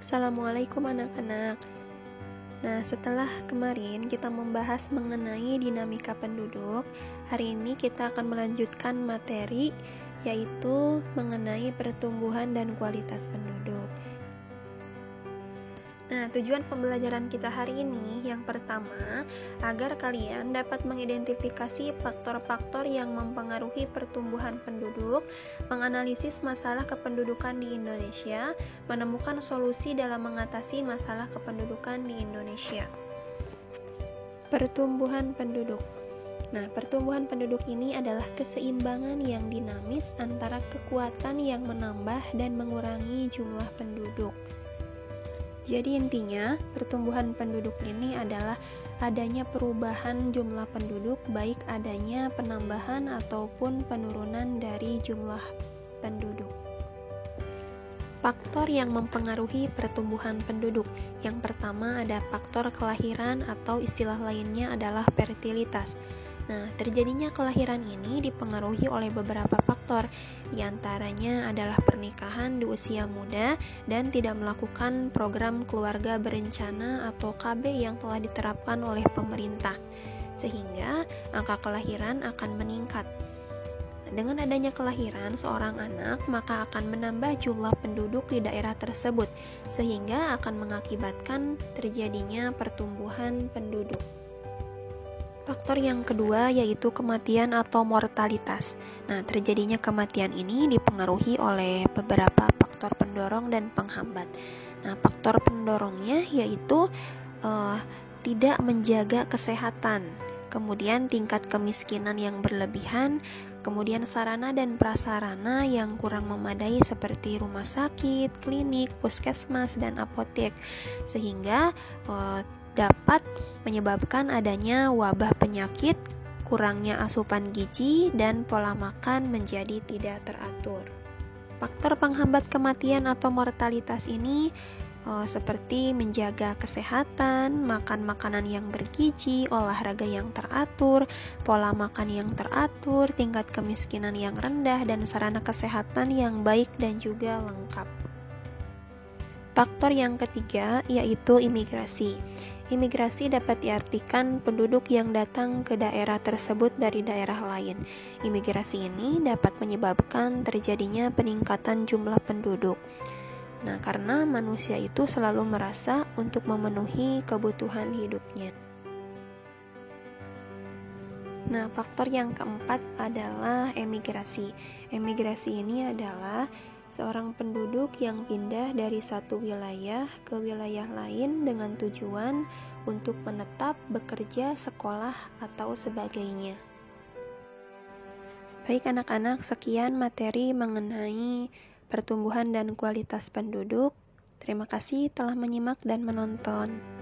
Assalamualaikum anak-anak. Nah, setelah kemarin kita membahas mengenai dinamika penduduk, hari ini kita akan melanjutkan materi yaitu mengenai pertumbuhan dan kualitas penduduk. Nah, tujuan pembelajaran kita hari ini yang pertama, agar kalian dapat mengidentifikasi faktor-faktor yang mempengaruhi pertumbuhan penduduk, menganalisis masalah kependudukan di Indonesia, menemukan solusi dalam mengatasi masalah kependudukan di Indonesia. Pertumbuhan penduduk. Nah, pertumbuhan penduduk ini adalah keseimbangan yang dinamis antara kekuatan yang menambah dan mengurangi jumlah penduduk. Jadi intinya, pertumbuhan penduduk ini adalah adanya perubahan jumlah penduduk, baik adanya penambahan ataupun penurunan dari jumlah penduduk. Faktor yang mempengaruhi pertumbuhan penduduk. Yang pertama ada faktor kelahiran atau istilah lainnya adalah fertilitas. Nah, terjadinya kelahiran ini dipengaruhi oleh beberapa faktor, di antaranya adalah pernikahan di usia muda dan tidak melakukan program keluarga berencana atau KB yang telah diterapkan oleh pemerintah, sehingga angka kelahiran akan meningkat. Dengan adanya kelahiran seorang anak, maka akan menambah jumlah penduduk di daerah tersebut, sehingga akan mengakibatkan terjadinya pertumbuhan penduduk. Faktor yang kedua yaitu kematian atau mortalitas. Nah, terjadinya kematian ini dipengaruhi oleh beberapa faktor pendorong dan penghambat. Nah, faktor pendorongnya yaitu tidak menjaga kesehatan, kemudian tingkat kemiskinan yang berlebihan, kemudian sarana dan prasarana yang kurang memadai seperti rumah sakit, klinik, puskesmas, dan apotek, sehingga dapat menyebabkan adanya wabah penyakit, kurangnya asupan gizi, dan pola makan menjadi tidak teratur. Faktor penghambat kematian atau mortalitas ini seperti menjaga kesehatan, makan makanan yang bergizi, olahraga yang teratur, pola makan yang teratur, tingkat kemiskinan yang rendah, dan sarana kesehatan yang baik dan juga lengkap. Faktor yang ketiga yaitu imigrasi. Imigrasi dapat diartikan penduduk yang datang ke daerah tersebut dari daerah lain. Imigrasi ini dapat menyebabkan terjadinya peningkatan jumlah penduduk. Nah, karena manusia itu selalu merasa untuk memenuhi kebutuhan hidupnya. Nah, faktor yang keempat adalah emigrasi. Emigrasi ini adalah seorang penduduk yang pindah dari satu wilayah ke wilayah lain dengan tujuan untuk menetap, bekerja, sekolah, atau sebagainya. Baik anak-anak, sekian materi mengenai pertumbuhan dan kualitas penduduk. Terima kasih telah menyimak dan menonton.